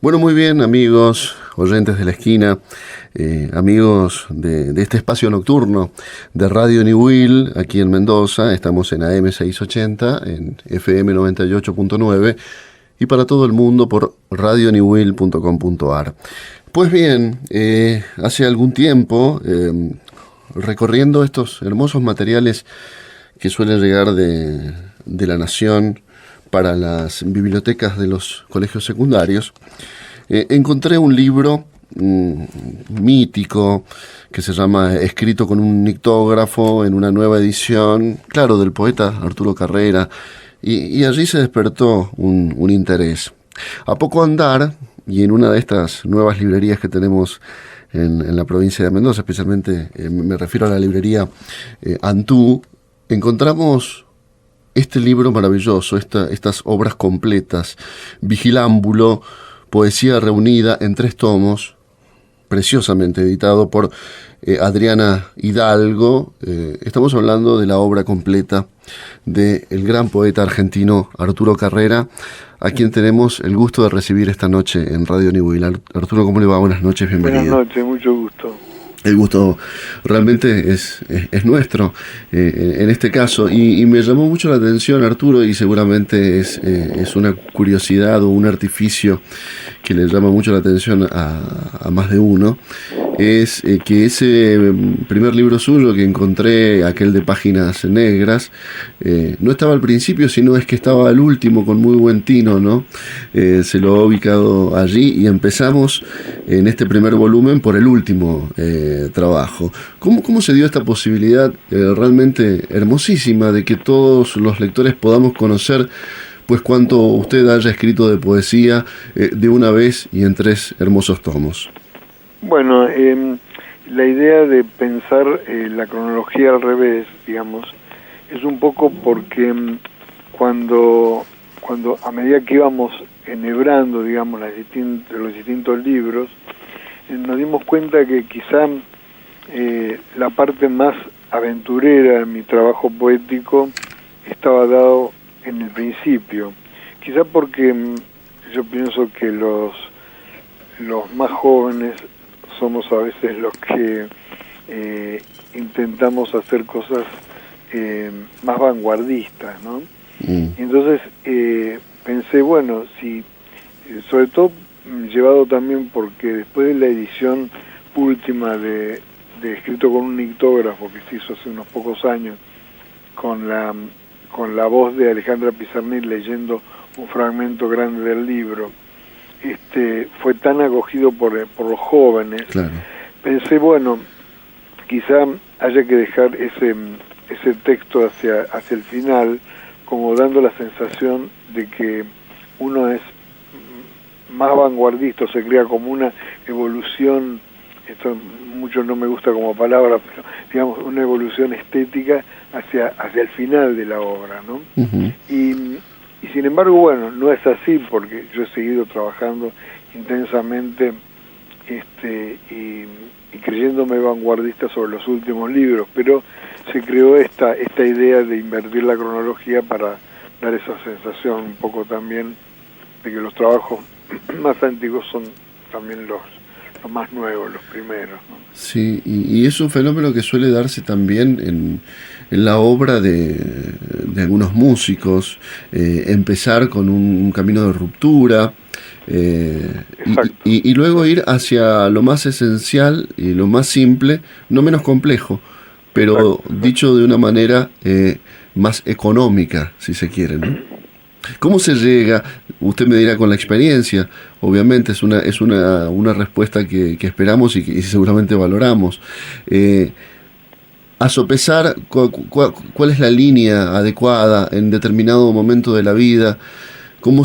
Bueno, muy bien, amigos, oyentes de la esquina, amigos de este espacio nocturno de Radio Niwil, aquí en Mendoza. Estamos en AM 680, en FM 98.9 y para todo el mundo por radioniwil.com.ar. Pues bien, hace algún tiempo, recorriendo estos hermosos materiales que suelen llegar de la Nación para las bibliotecas de los colegios secundarios, encontré un libro mítico que se llama Escrito con un nictógrafo, en una nueva edición, claro, del poeta Arturo Carrera, y allí se despertó un interés. A poco andar, y en una de estas nuevas librerías que tenemos en la provincia de Mendoza, especialmente me refiero a la librería Antú, encontramos este libro maravilloso, estas obras completas, Vigilámbulo, poesía reunida en 3 tomos, preciosamente editado por Adriana Hidalgo. Estamos hablando de la obra completa del gran poeta argentino Arturo Carrera, a quien tenemos el gusto de recibir esta noche en Radio Niwil. Arturo, ¿cómo le va? Buenas noches, bienvenido. Buenas noches, mucho gusto. El gusto realmente es nuestro en este caso, y me llamó mucho la atención, Arturo, y seguramente es una curiosidad o un artificio que le llama mucho la atención a más de uno, es que ese primer libro suyo que encontré, aquel de Páginas Negras, no estaba al principio, sino es que estaba al último con muy buen tino, ¿no? Se lo ha ubicado allí y empezamos en este primer volumen por el último trabajo. ¿Cómo se dio esta posibilidad realmente hermosísima de que todos los lectores podamos conocer pues cuánto usted haya escrito de poesía de una vez y en 3 hermosos tomos? Bueno, la idea de pensar la cronología al revés, digamos, es un poco porque cuando a medida que íbamos enhebrando, digamos, los distintos libros, nos dimos cuenta que quizá la parte más aventurera de mi trabajo poético estaba dado en el principio, quizá porque yo pienso que los más jóvenes somos a veces los que intentamos hacer cosas más vanguardistas, ¿no? Entonces pensé, bueno, si sobre todo llevado también porque después de la edición última de Escrito con un nictógrafo, que se hizo hace unos pocos años, con la voz de Alejandra Pizarnik leyendo un fragmento grande del libro, fue tan acogido por los jóvenes. Claro. Pensé, bueno, quizá haya que dejar ese texto hacia el final, como dando la sensación de que uno es más vanguardista, se crea como una evolución, esto mucho no me gusta como palabra, pero digamos una evolución estética hacia el final de la obra, ¿no? Uh-huh. Y sin embargo, bueno, no es así, porque yo he seguido trabajando intensamente y creyéndome vanguardista sobre los últimos libros, pero se creó esta idea de invertir la cronología para dar esa sensación un poco también de que los trabajos más antiguos son también los más nuevos, los primeros, ¿no? Sí, y es un fenómeno que suele darse también en la obra de algunos músicos, empezar con un camino de ruptura, y luego ir hacia lo más esencial y lo más simple, no menos complejo, pero exacto. Dicho de una manera más económica, si se quiere, ¿no? ¿Cómo se llega? Usted me dirá con la experiencia, obviamente es una respuesta que esperamos y seguramente valoramos. A sopesar cuál es la línea adecuada en determinado momento de la vida, cómo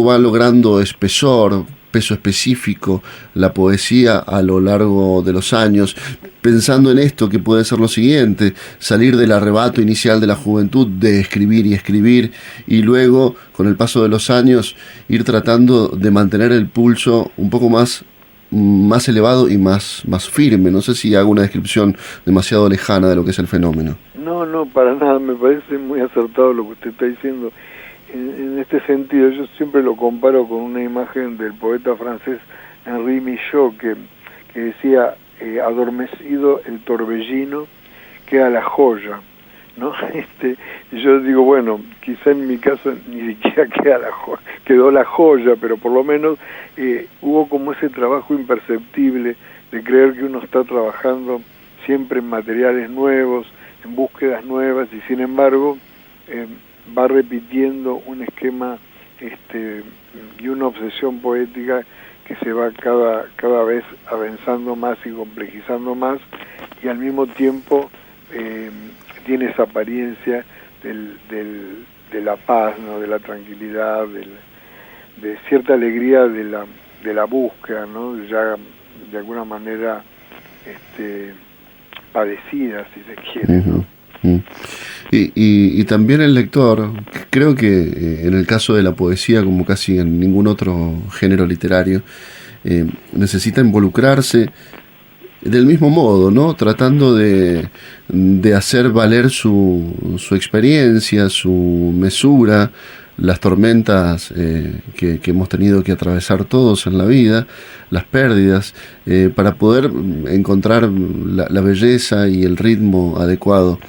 va logrando espesor, peso específico la poesía a lo largo de los años, pensando en esto que puede ser lo siguiente: salir del arrebato inicial de la juventud de escribir y escribir, y luego con el paso de los años ir tratando de mantener el pulso un poco más elevado y más firme. No sé si hago una descripción demasiado lejana de lo que es el fenómeno. No, para nada, me parece muy acertado lo que usted está diciendo. en este sentido yo siempre lo comparo con una imagen del poeta francés Henri Michaud que decía, adormecido el torbellino, queda la joya, ¿no? Y yo digo, bueno, quizá en mi caso ni siquiera quedó la joya, pero por lo menos hubo como ese trabajo imperceptible de creer que uno está trabajando siempre en materiales nuevos, en búsquedas nuevas, y sin embargo va repitiendo un esquema y una obsesión poética que se va cada vez avanzando más y complejizando más, y al mismo tiempo tiene esa apariencia de la paz, ¿no? De la tranquilidad, de cierta alegría de la búsqueda, ¿no? Ya de alguna manera padecida, si se quiere, ¿no? Y también el lector, creo que en el caso de la poesía, como casi en ningún otro género literario, necesita involucrarse del mismo modo, ¿no? Tratando de hacer valer su experiencia, su mesura, las tormentas que hemos tenido que atravesar todos en la vida, las pérdidas, para poder encontrar la belleza y el ritmo adecuado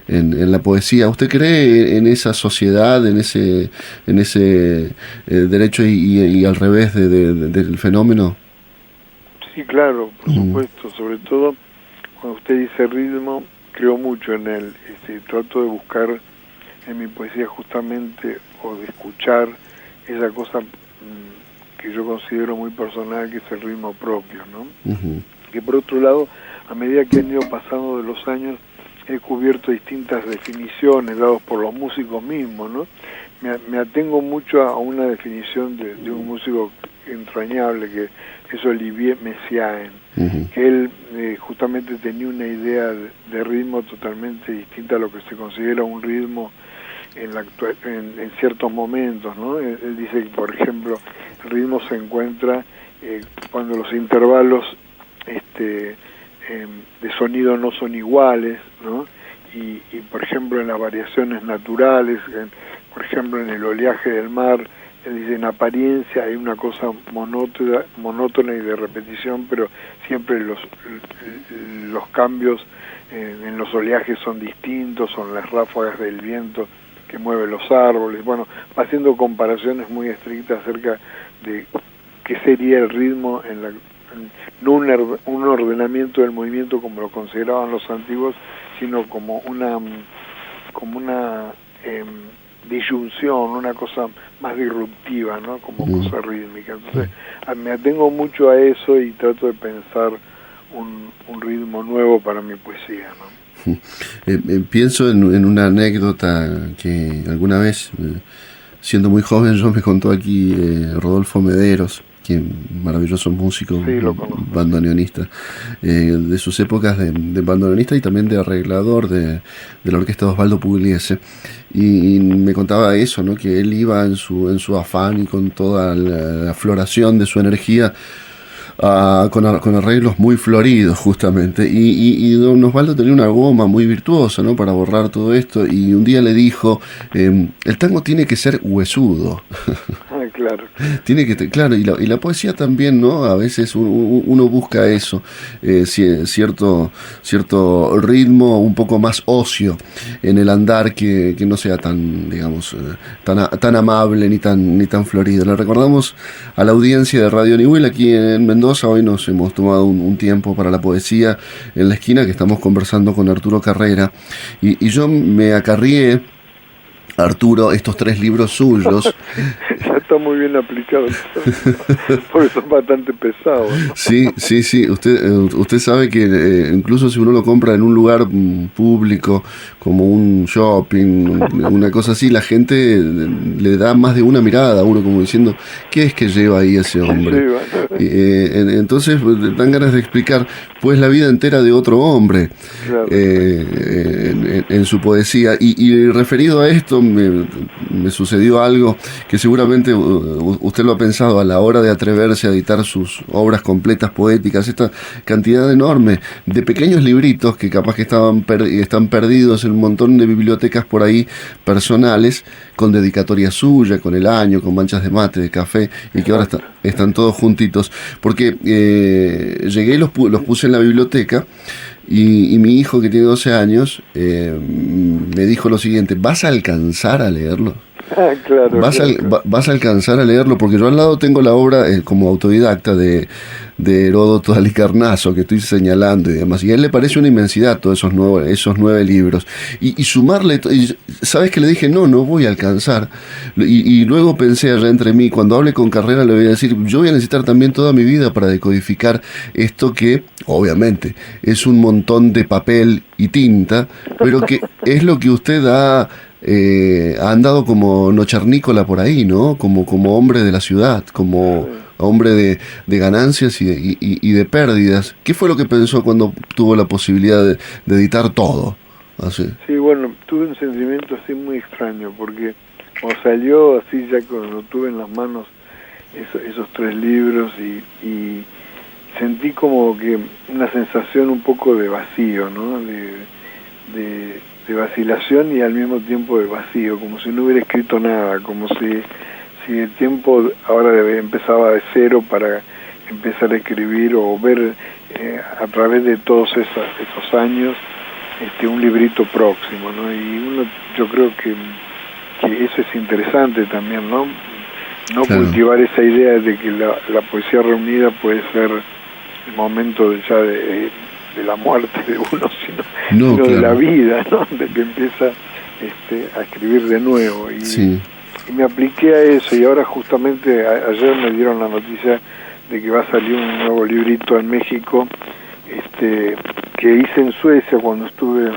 en la poesía. ¿Usted cree en esa sociedad, en ese derecho y al revés del fenómeno? Sí, claro, por supuesto. Sobre todo cuando usted dice ritmo, creo mucho en él. Trato de buscar en mi poesía justamente, o de escuchar esa cosa que yo considero muy personal, que es el ritmo propio, ¿no? Que por otro lado, a medida que han ido pasando de los años, he descubierto distintas definiciones dadas por los músicos mismos, ¿no? Me atengo mucho a una definición de un músico entrañable, que es Olivier Messiaen, que él justamente tenía una idea de ritmo totalmente distinta a lo que se considera un ritmo en ciertos momentos, ¿no? Él dice que, por ejemplo, el ritmo se encuentra cuando los intervalos de sonido no son iguales, ¿no? Y por ejemplo en las variaciones naturales, por ejemplo en el oleaje del mar, él dice, en apariencia hay una cosa monótona y de repetición, pero siempre los cambios en los oleajes son distintos, son las ráfagas del viento que mueve los árboles. Bueno, va haciendo comparaciones muy estrictas acerca de qué sería el ritmo no un ordenamiento del movimiento como lo consideraban los antiguos, sino como una disyunción, una cosa más disruptiva, ¿no? Como cosa rítmica. Entonces me atengo mucho a eso y trato de pensar un ritmo nuevo para mi poesía, ¿no? Pienso en una anécdota que alguna vez, siendo muy joven, yo me contó aquí Rodolfo Mederos, que maravilloso músico, sí, bandoneonista, de sus épocas de bandoneonista y también de arreglador de la orquesta de Osvaldo Pugliese, y me contaba eso, ¿no? Que él iba en su afán y con toda la floración de su energía con arreglos muy floridos justamente, y don Osvaldo tenía una goma muy virtuosa, ¿no? Para borrar todo esto, y un día le dijo, el tango tiene que ser huesudo. Claro. Tiene que, claro, y la poesía también, ¿no? A veces uno busca eso, cierto ritmo un poco más óseo en el andar, que no sea tan, digamos, tan amable ni tan florido. Le recordamos a la audiencia de Radio Niwil aquí en Mendoza. Hoy nos hemos tomado un tiempo para la poesía en la esquina, que estamos conversando con Arturo Carrera, y yo me acarrié, Arturo, estos 3 libros suyos. Ya está muy bien aplicado, porque son bastante pesados, ¿no? Sí. Usted sabe que incluso si uno lo compra en un lugar público, como un shopping, una cosa así, la gente le da más de una mirada a uno, como diciendo, ¿qué es que lleva ahí ese hombre? Entonces dan ganas de explicar, pues, la vida entera de otro hombre, claro, en su poesía. Y referido a esto, me sucedió algo que seguramente usted lo ha pensado a la hora de atreverse a editar sus obras completas poéticas, esta cantidad enorme de pequeños libritos que capaz que están perdidos en un montón de bibliotecas por ahí personales, con dedicatoria suya, con el año, con manchas de mate, de café, y que ahora están todos juntitos. Porque llegué y los puse en la biblioteca, y mi hijo, que tiene 12 años, me dijo lo siguiente: ¿vas a alcanzar a leerlo? Claro, vas a alcanzar a leerlo, porque yo al lado tengo la obra como autodidacta de Heródoto de Halicarnaso, que estoy señalando y demás, y a él le parece una inmensidad todos esos 9 libros, y sumarle, ¿sabes qué le dije? No voy a alcanzar, y luego pensé allá entre mí, cuando hable con Carrera le voy a decir, yo voy a necesitar también toda mi vida para decodificar esto que, obviamente, es un montón de papel y tinta, pero que es lo que usted ha andado como nochernícola por ahí, ¿no? Como hombre de la ciudad, como hombre de ganancias y de pérdidas. ¿Qué fue lo que pensó cuando tuvo la posibilidad de editar todo? Así. Sí, bueno, tuve un sentimiento así muy extraño, porque cuando salió así, ya cuando tuve en las manos esos 3 libros, y sentí como que una sensación un poco de vacío, ¿no? De vacilación y al mismo tiempo de vacío, como si no hubiera escrito nada, como si el tiempo ahora empezaba de cero para empezar a escribir o ver a través de todos esos años un librito próximo, ¿no? Y yo creo que eso es interesante también, ¿no? Claro. Cultivar esa idea de que la poesía reunida puede ser el momento de la muerte de uno, sino claro, de la vida, ¿no? De que empieza a escribir de nuevo. Y me apliqué a eso, y ahora justamente ayer me dieron la noticia de que va a salir un nuevo librito en México, que hice en Suecia cuando estuve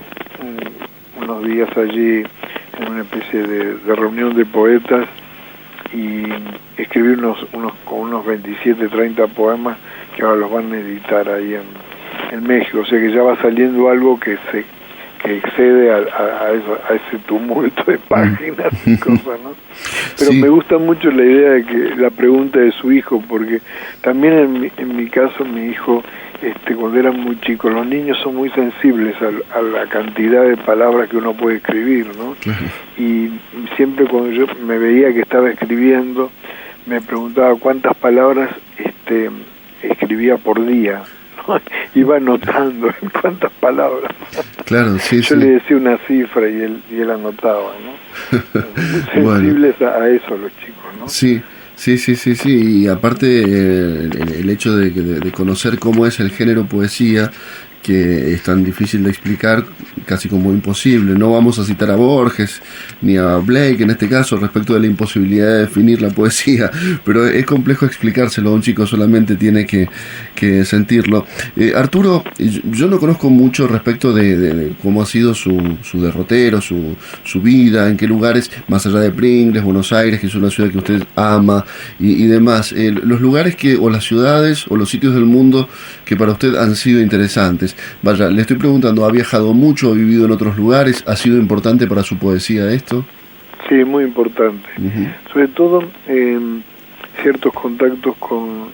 unos días allí en una especie de reunión de poetas, y escribí unos 27, 30 poemas que ahora los van a editar ahí en México, o sea que ya va saliendo algo que excede a ese tumulto de páginas y cosas, ¿no? Pero me gusta mucho la idea de que la pregunta de su hijo, porque también en mi caso, mi hijo, cuando era muy chico, los niños son muy sensibles a la cantidad de palabras que uno puede escribir, ¿no? Y siempre cuando yo me veía que estaba escribiendo, me preguntaba cuántas palabras escribía por día. Iba anotando en cuántas palabras. Claro, yo le decía una cifra y él anotaba, ¿no? Muy sensibles a eso los chicos, ¿no? Sí, y aparte el hecho de conocer cómo es el género poesía, que es tan difícil de explicar, casi como imposible. No vamos a citar a Borges ni a Blake en este caso respecto de la imposibilidad de definir la poesía, pero es complejo explicárselo a un chico, solamente tiene que sentirlo. Arturo, yo no conozco mucho respecto de cómo ha sido su derrotero, su vida, en qué lugares, más allá de Pringles, Buenos Aires, que es una ciudad que usted ama, y demás, los lugares o las ciudades o los sitios del mundo que para usted han sido interesantes. Vaya, le estoy preguntando, ¿ha viajado mucho, ha vivido en otros lugares? ¿Ha sido importante para su poesía esto? Sí, muy importante. Sobre todo ciertos contactos con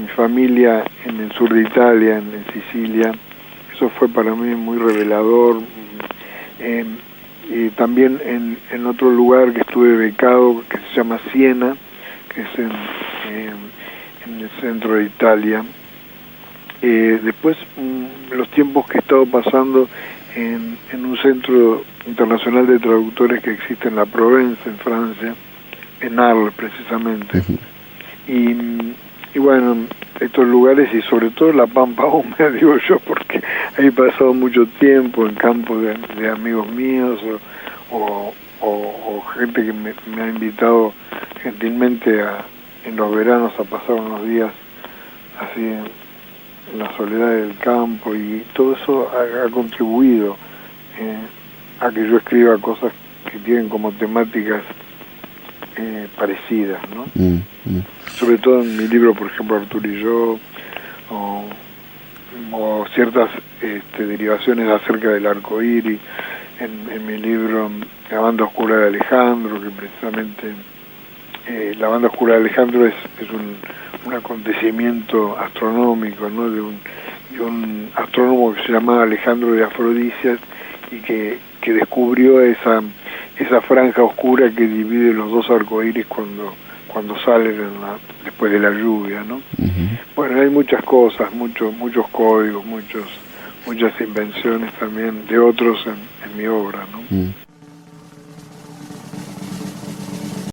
mi familia en el sur de Italia, en Sicilia. Eso fue para mí muy revelador. Y también en otro lugar que estuve becado, que se llama Siena, que es en el centro de Italia. Después, los tiempos que he estado pasando en un centro internacional de traductores que existe en la Provence, en Francia, en Arles precisamente. Y bueno, estos lugares, y sobre todo la Pampa Húmeda, digo yo, porque ahí he pasado mucho tiempo en campos de amigos míos o gente que me ha invitado gentilmente en los veranos a pasar unos días así en la soledad del campo, y todo eso ha contribuido a que yo escriba cosas que tienen como temáticas parecidas, ¿no? Sobre todo en mi libro, por ejemplo, Arturo y yo, o ciertas derivaciones acerca del arco iris. en mi libro La banda oscura de Alejandro, que precisamente la banda oscura de Alejandro es un acontecimiento astronómico, ¿no? De un astrónomo que se llamaba Alejandro de Afrodisias y que descubrió esa franja oscura que divide los dos arcoíris cuando salen después de la lluvia, ¿no? Uh-huh. Bueno, hay muchas cosas, muchos códigos, muchas invenciones también de otros en mi obra, ¿no?